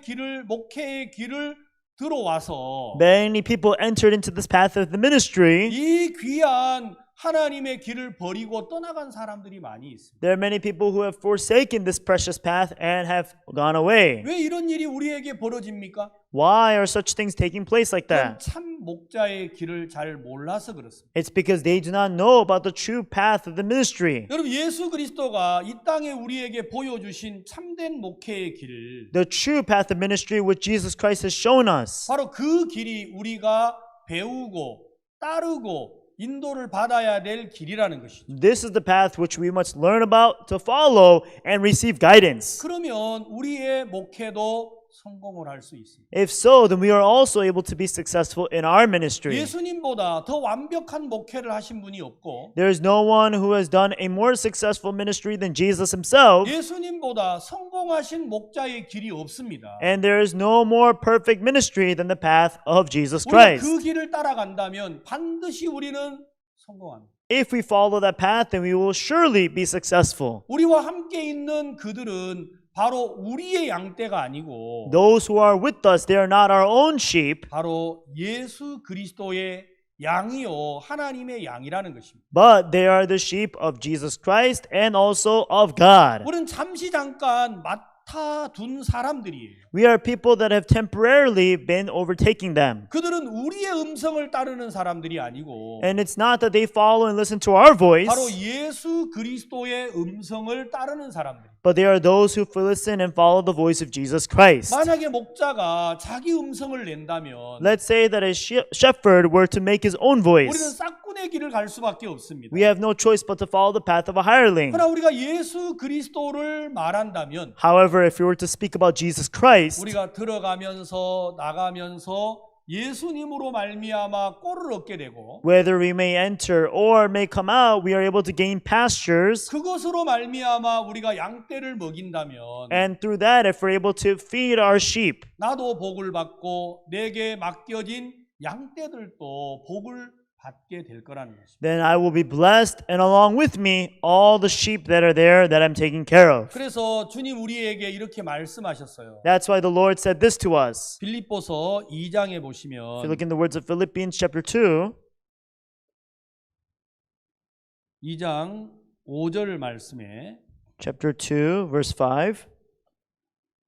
길을 들어와서 Many people entered into this path of the ministry. 이 귀한 하나님의 길을 버리고 떠나간 사람들이 많이 있습니다. There are many people who have forsaken this precious path and have gone away. 왜 이런 일이 우리에게 벌어집니까? Why are such things taking place like 그건 that? 참 목자의 길을 잘 몰라서 그렇습니다. It's because they do not know about the true path of the ministry. 여러분 예수 그리스도가 이 땅에 우리에게 보여주신 참된 목회의 길 The true path of ministry which Jesus Christ has shown us. 바로 그 길이 우리가 배우고 따르고 인도를 받아야 될 길이라는 것이죠. This is the path which we must learn about to follow and receive guidance. 그러면 우리의 목회도 성공을 할 수 있습니다. If so, then we are also able to be successful in our ministry. 예수님보다 더 완벽한 목회를 하신 분이 없고 There is no one who has done a more successful ministry than Jesus himself, 예수님보다 성공하신 목자의 길이 없습니다. and there is no more perfect ministry than the path of Jesus 우리가 Christ. 그 길을 따라간다면 반드시 우리는 성공합니다. If we follow that path, then we will surely be successful. 우리와 함께 있는 그들은 바로 우리의 양떼가 아니고 Those who are with us, they are not our own sheep, 바로 예수 그리스도의 양이요 하나님의 양이라는 것입니다. but they are the sheep of Jesus Christ and also of God. 우리는 잠시 잠깐 맡아둔 사람들이에요. We are people that have temporarily been overtaking them. 그들은 우리의 음성을 따르는 사람들이 아니고 And it's not that they follow and listen to our voice, 바로 예수 그리스도의 음성을 따르는 사람들. but they are those who listen and follow the voice of Jesus Christ. 만약에 목자가 자기 음성을 낸다면 Let's say that a shepherd were to make his own 우리는 voice. 싹군의 길을 갈 수밖에 없습니다. We have no choice but to follow the path of a hireling. 그러나 우리가 예수 그리스도를 말한다면 However, if we were to speak about Jesus Christ, 우리가 들어가면서 나가면서 예수님으로 말미암아 꼴을 얻게 되고 whether we may enter or may come out, we are able to gain pastures. 그것으로 말미암아 우리가 양떼를 먹인다면 And through that, if we're able to feed our sheep, 나도 복을 받고 내게 맡겨진 양떼들도 복을 받게 될 거라는 것입니다. then I will be blessed, and along with me, all the sheep that are there that I'm taking care of. 그래서 주님 우리에게 이렇게 말씀하셨어요. That's why the Lord said this to us. 빌립보서 2장에 If you 보시면 look in the words of Philippians chapter 2, 2장 5절 말씀에 chapter 2, verse 5.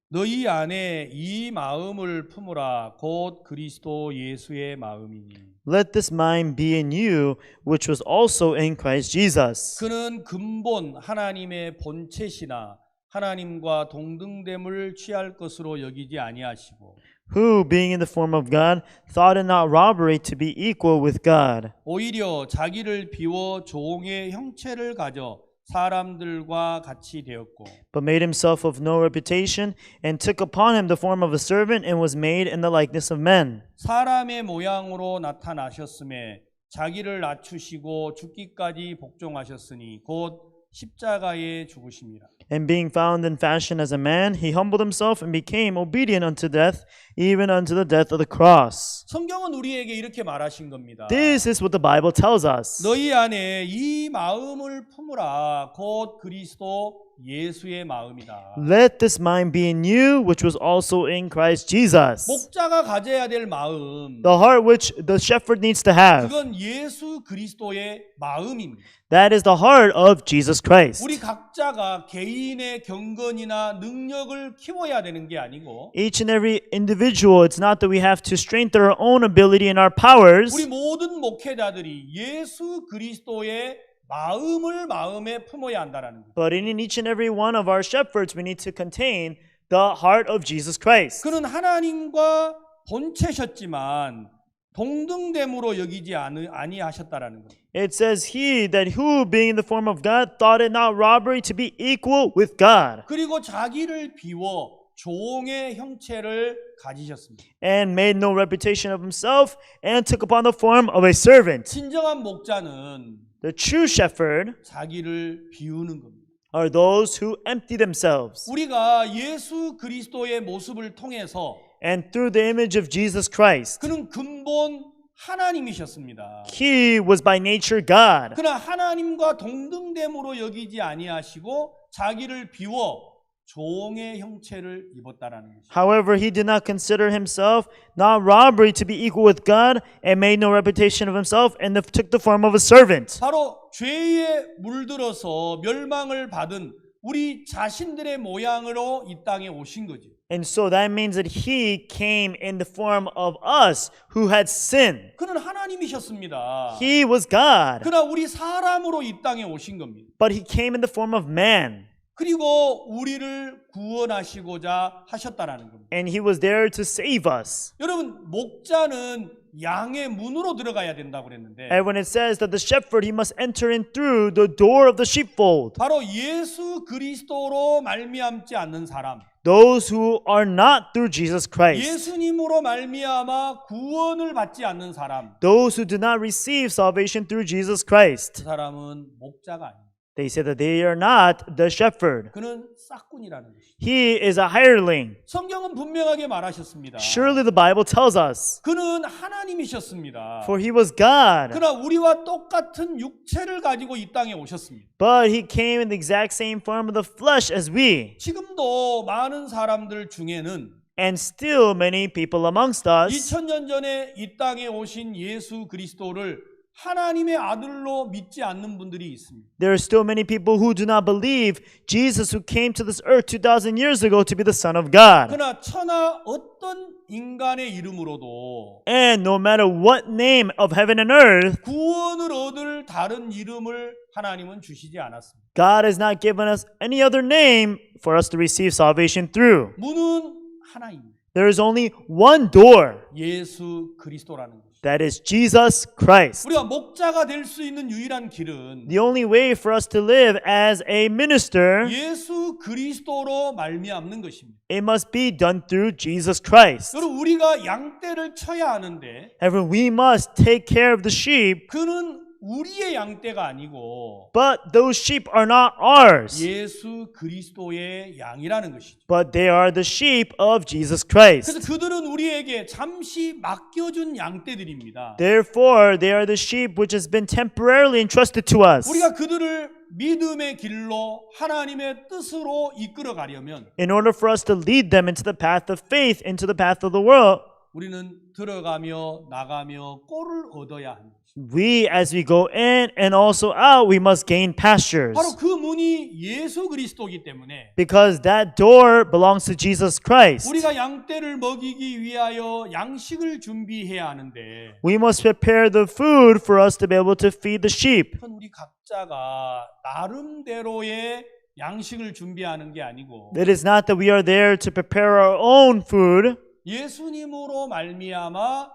너희 안에 이 마음을 품으라 곧 그리스도 예수의 마음이니 Let this mind be in you, which was also in Christ Jesus. 그는 근본 하나님의 본체시나 하나님과 동등됨을 취할 것으로 여기지 아니하시고 Who, being in the form of God, thought it not robbery to be equal with God, 오히려 자기를 비워 종의 형체를 가져 사람들과 같이 되었고 but made himself of no reputation, and took upon him the form of a servant, and was made in the likeness of men. 사람의 모양으로 나타나셨음에 자기를 낮추시고 죽기까지 복종하셨으니 곧 십자가에 죽으심이라. And being found in fashion as a man, he humbled himself and became obedient unto death, even unto the death of the cross. 성경은 우리에게 이렇게 말하신 겁니다. This is what the Bible tells us. 너희 안에 이 마음을 품으라 곧 그리스도 예수의 마음이다. Let this mind be in you, which was also in Christ Jesus. 목자가 가져야 될 마음, The heart which the shepherd needs to have. 그건 예수 그리스도의 마음입니다. That is the heart of Jesus Christ. 우리 각자가 개인의 경건이나 능력을 키워야 되는 게 아니고 Each and every individual, it's not that we have to strengthen our own ability and our powers, 우리 모든 목회자들이 예수 그리스도의 마음을 마음에 품어야 한다라는 거예요. but in each and every one of our shepherds, we need to contain the heart of Jesus Christ. 그는 하나님과 본체셨지만 동등됨으로 여기지 아니하셨다라는 거예요. It says he that who, being in the form of God, thought it not robbery to be equal with God, 그리고 자기를 비워 종의 형체를 가지셨습니다. and made no reputation of himself, and took upon the form of a servant. 진정한 목자는 The true shepherd 자기를 비우는 겁니다. are those who empty themselves. 우리가 예수 그리스도의 모습을 통해서 And through the image of Jesus Christ, 그는 근본 하나님이셨습니다. he was by nature God. 그러나 하나님과 동등됨으로 여기지 아니하시고 자기를 비워 종의 형체를 입었다라는 것입니다. However, he did not consider himself not robbery to be equal with God, and made no reputation of himself, and took the form of a servant. 바로 죄에 물들어서 멸망을 받은 우리 자신들의 모양으로 이 땅에 오신 거죠. And so that means that he came in the form of us who had sinned. 그는 하나님이셨습니다. He was God, 그러나 우리 사람으로 이 땅에 오신 겁니다. but he came in the form of man. 그리고 우리를 구원하시고자 하셨다라는 겁니다. And he was there to save us. 여러분, 목자는 양의 문으로 들어가야 된다고 그랬는데 And when it says that the shepherd, he must enter in through the door of the sheepfold. 바로 예수 그리스도로 말미암지 않는 사람, Those who are not through Jesus Christ. 예수님으로 말미암아 구원을 받지 않는 사람, Those who do not receive salvation through Jesus Christ. 그 사람은 목자가 아닙니다. They say that they are not the shepherd. 그는 싹군이라는 것입니다. He is a hireling. 성경은 분명하게 말하셨습니다. Surely the Bible tells us. 그는 하나님이셨습니다. For he was God. 그러나 우리와 똑같은 육체를 가지고 이 땅에 오셨습니다. But he came in the exact same form of the flesh as we. 지금도 많은 사람들 중에는 And still many people amongst us, 2000년 전에 이 땅에 오신 예수 그리스도를 하나님의 아들로 믿지 않는 분들이 있습니다. there are still many people who do not believe Jesus who came to this earth 2,000 years ago to be the Son of God. 그러나 천하 어떤 인간의 이름으로도 And no matter what name of heaven and earth, 구원을 얻을 다른 이름을 하나님은 주시지 않았습니다. God has not given us any other name for us to receive salvation through. 문은 하나입니다. There is only one door. 예수 그리스도라는 것입니다. That is Jesus Christ. 우리가 목자가 될 수 있는 유일한 길은 The only way for us to live as a minister, 예수 그리스도로 말미암는 것입니다. it must be done through Jesus Christ. 여러분, 우리가 양떼를 쳐야 하는데 However, we must take care of the sheep, 그는 우리의 양떼가 아니고 but those sheep are not ours, 예수 그리스도의 양이라는 것이죠. but they are the sheep of Jesus Christ. 그래서 그들은 우리에게 잠시 맡겨준 양떼들입니다. Therefore, they are the sheep which has been temporarily entrusted to us. 우리가 그들을 믿음의 길로 하나님의 뜻으로 이끌어 가려면 In order for us to lead them into the path of faith, into the path of the world, 우리는 들어가며 나가며 꼴을 얻어야 합니다. we, as we go in and also out, we must gain pastures. 바로 그 문이 예수 그리스도이기 때문에 Because that door belongs to Jesus Christ. 우리가 양떼를 먹이기 위하여 양식을 준비해야 하는데 We must prepare the food for us to be able to feed the sheep. 그건 우리 각자가 나름대로의 양식을 준비하는 게 아니고 It is not that we are there to prepare our own food, 예수님으로 말미암아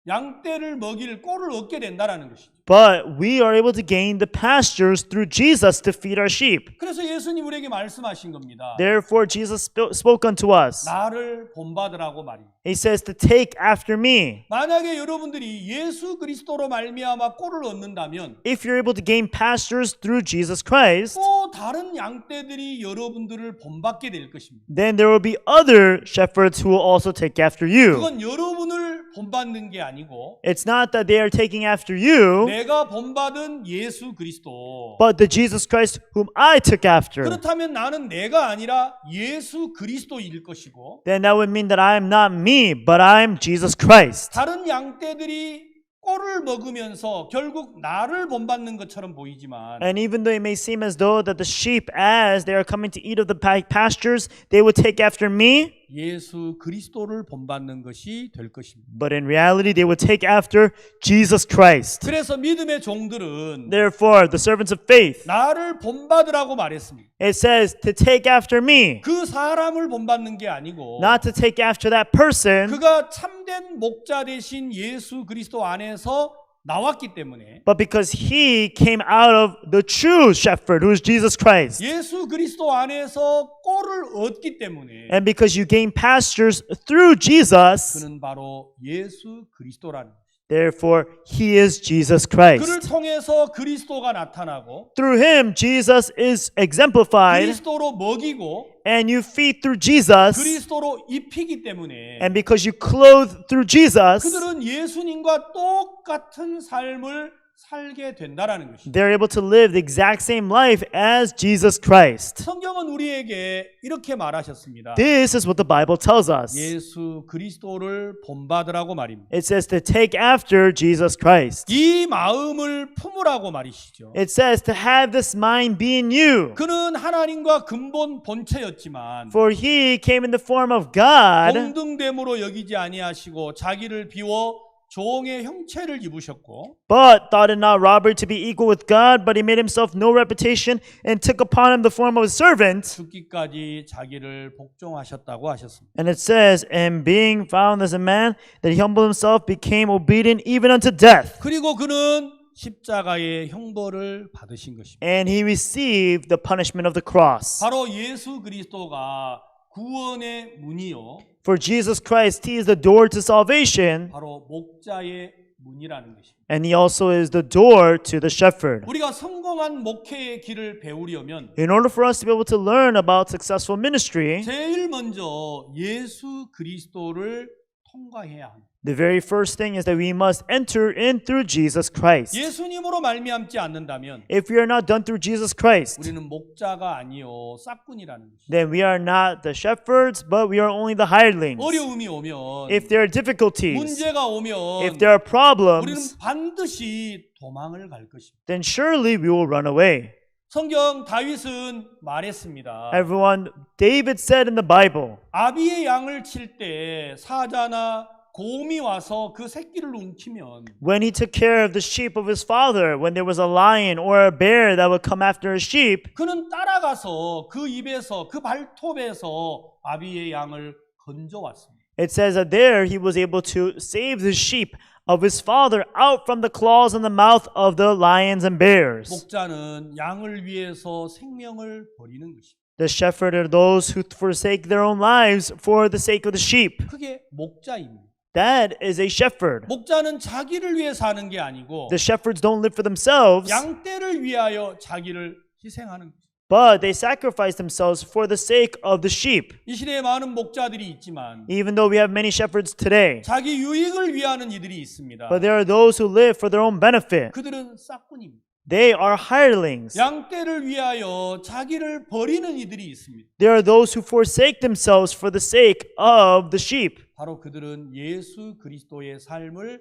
양떼를 먹일 꼴을 얻게 된다라는 것이죠. but we are able to gain the pastures through Jesus to feed our sheep. 그래서 예수님 우리에게 말씀하신 겁니다. Therefore, Jesus spoke unto us. 나를 본받으라고 말입니다. He says to take after me. 만약에 여러분들이 예수 그리스도로 말미암아 꼴을 얻는다면 If you're able to gain pastures through Jesus Christ, 또 다른 양떼들이 여러분들을 본받게 될 것입니다. then there will be other shepherds who will also take after you. 그건 여러분을 본받는 게 아니고 아니고 It's not that they are taking after you, 내가 본받은 예수 그리스도. but the Jesus Christ whom I took after. 그렇다면 나는 내가 아니라 예수 그리스도일 것이고 Then that would mean that I am not me, but I am Jesus Christ. 다른 양떼들이 꼴을 먹으면서 결국 나를 본받는 것처럼 보이지만 And even though it may seem as though that the sheep, as they are coming to eat of the pastures, they would take after me, 예수 그리스도를 본받는 것이 될 것입니다. but in reality they would take after Jesus Christ. 그래서 믿음의 종들은 Therefore, the servants of faith, 나를 본받으라고 말했습니다. it says to take after me, 그 사람을 본받는 게 아니고 not to take after that person, 그가 참된 목자 되신 예수 그리스도 안에서 나왔기 때문에 but because he came out of the true shepherd, who is Jesus Christ. 예수 그리스도 안에서 꼴을 얻기 때문에 And because you gain pastures through Jesus, 그는 바로 예수 그리스도라는 것입니다. therefore he is Jesus 그를 Christ. 통해서 그리스도가 나타나고 Through him, Jesus is exemplified, 그리스도로 먹이고 and you feed through Jesus, 그리스도로 입히기 때문에 and because you clothe through Jesus, 그들은 예수님과 똑같은 삶을 살게 된다라는 것입니다. they're able to live the exact same life as Jesus Christ. 성경은 우리에게 이렇게 말하셨습니다. This is what the Bible tells us. 예수 그리스도를 본받으라고 말입니다. It says to take after Jesus Christ. 이 마음을 품으라고 말이시죠. It says to have this mind be in you. 그는 하나님과 근본 본체였지만 For he came in the form of God, 동등됨으로 여기지 아니하시고 자기를 비워 종의 형체를 입으셨고 but thought it not robbery to be equal with God, but he made himself no reputation and took upon him the form of a servant. 죽기까지 자기를 복종하셨다고 하셨습니다. And it says, and being found as a man, that he humbled himself, became obedient even unto death. 그리고 그는 십자가의 형벌을 받으신 것입니다. And he received the punishment of the cross. 바로 예수 그리스도가 구원의 문이요 For Jesus Christ, he is the door to salvation, 바로 목자의 문이라는 것입니다. and he also is the door to the shepherd. 우리가 성공한 목회의 길을 배우려면 In order for us to be able to learn about successful ministry, 제일 먼저 예수 그리스도를 통과해야 합니다. the very first thing is that we must enter in through Jesus Christ. 예수님으로 말미암지 않는다면 If we are not done through Jesus Christ, 우리는 목자가 아니요 싹꾼이라는 것입니다. then we are not the shepherds, but we are only the hirelings. 어려움이 오면 If there are difficulties, 문제가 오면 if there are 우리는 problems, 반드시 도망을 갈 것입니다. then surely we will run away. 성경 다윗은 말했습니다. Everyone, David said in the Bible, 아비의 양을 칠 때 사자나 곰이 와서 그 새끼를 움키면 when he took care of the sheep of his father, when there was a lion or a bear that would come after a sheep, 그는 따라가서 그 입에서 그 발톱에서 아비의 양을 건져왔습니다. it says that there he was able to save the sheep of his father out from the claws and the mouth of the lions and bears. 목자는 양을 위해서 생명을 버리는 것입니다. The shepherd are those who forsake their own lives for the sake of the sheep. 그게 목자입니다. That is a shepherd. 목자는 자기를 위해 사는 게 아니고 The shepherds don't live for themselves, 양떼를 위하여 자기를 희생하는 것입니다. but they sacrifice themselves for the sake of the sheep. 이 시대에 많은 목자들이 있지만 Even though we have many shepherds today, 자기 유익을 위하는 이들이 있습니다. but there are those who live for their own benefit. 그들은 싹꾼입니다. They are hirelings. 양떼를 위하여 자기를 버리는 이들이 있습니다. There are those who forsake themselves for the sake of the sheep. 바로 그들은 예수 그리스도의 삶을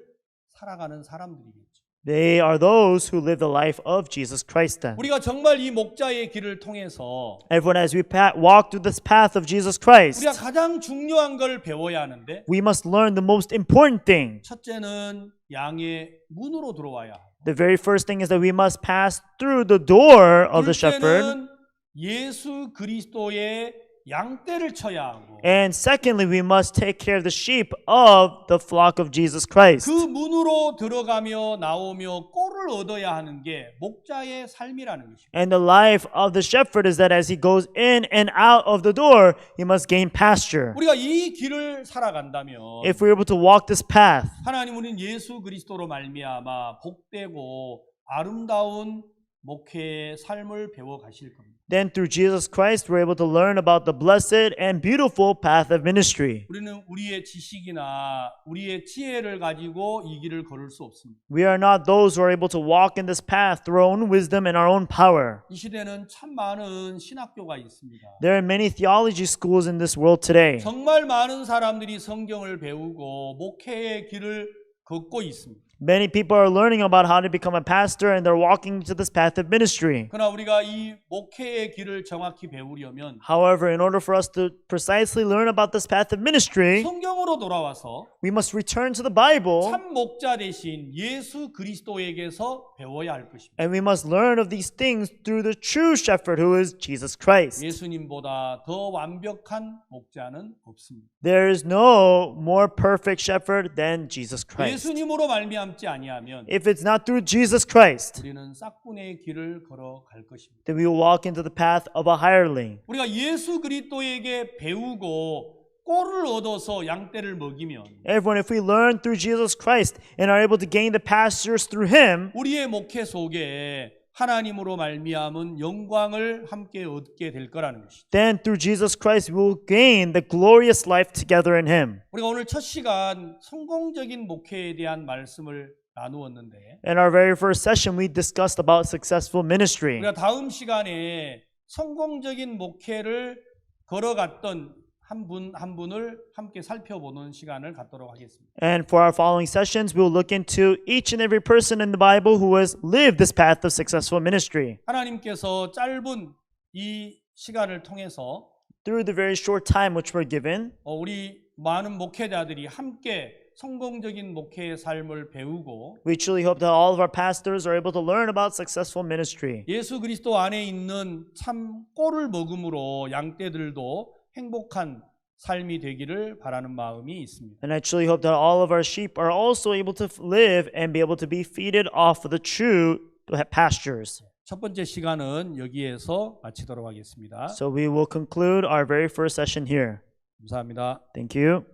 살아가는 사람들이겠죠. They are those who live the life of Jesus Christ then. 우리가 정말 이 목자의 길을 통해서 Everyone, as we walk through this path of Jesus Christ, 우리가 가장 중요한 걸 배워야 하는데 we must learn the most important thing. 첫째는 양의 문으로 들어와야 하고 The very first thing is that we must pass through the door of the shepherd. 둘째는 예수 그리스도의 양떼를 쳐야 하고 And secondly, we must take care of the sheep of the flock of Jesus Christ. 그 문으로 들어가며 나오며 꼴을 얻어야 하는 게 목자의 삶이라는 것입니다. And the life of the shepherd is that as he goes in and out of the door, he must gain pasture. 우리가 이 길을 살아간다면 If we're able to walk this path, 하나님 우리는 예수 그리스도로 말미암아 복되고 아름다운 목회의 삶을 배워 가실 겁니다. Then through Jesus Christ, we're able to learn about the blessed and beautiful path of ministry. 우리는 우리의 지식이나 우리의 지혜를 가지고 이 길을 걸을 수 없습니다. We are not those who are able to walk in this path through our own wisdom and our own power. 이 시대는 참 많은 신학교가 있습니다. There are many theology schools in this world today. 정말 많은 사람들이 성경을 배우고 목회의 길을 걷고 있습니다. Many people are learning about how to become a pastor and they're walking to this path of ministry. 그러나 우리가 이 목회의 길을 정확히 배우려면 However, in order for us to precisely learn about this path of ministry, 성경으로 돌아와서 we must return to the Bible 참 목자 대신 예수 그리스도에게서 배워야 할 것입니다. and we must learn of these things through the true shepherd who is Jesus Christ. 예수님보다 더 완벽한 목자는 없습니다. There is no more perfect shepherd than Jesus Christ. 예수님으로 말미암지 아니하면 If it's not through Jesus Christ, 우리는 싹군의 길을 걸어갈 것입니다. then we will walk into the path of a hireling. 우리가 예수 그리스도에게 배우고 꼴을 얻어서 양떼를 먹이면 Everyone, if we learn through Jesus Christ and are able to gain the pastures through Him, 우리의 목회 속에 하나님으로 말미암은 영광을 함께 얻게 될 거라는 것이죠. then through Jesus Christ we will gain the glorious life together in Him. 우리가 오늘 첫 시간 성공적인 목회에 대한 말씀을 나누었는데 In our very first session, we discussed about successful ministry. 우리가 다음 시간에 성공적인 목회를 걸어갔던 한 분을 함께 살펴보는 시간을 갖도록 하겠습니다. And for our following sessions, we will look into each and every person in the Bible who has lived this path of successful ministry. 하나님께서 짧은 이 시간을 통해서 Through the very short time which we're given, 우리 많은 목회자들이 함께 성공적인 목회의 삶을 배우고 we truly hope that all of our pastors are able to learn about successful ministry. 예수 그리스도 안에 있는 참 꼴을 먹음으로 양떼들도 행복한 삶이 되기를 바라는 마음이 있습니다. And I truly hope that all of our sheep are also able to live and be able to be feeded off of the true pastures. 첫 번째 시간은 여기에서 마치도록 하겠습니다. So we will conclude our very first session here. 감사합니다. Thank you.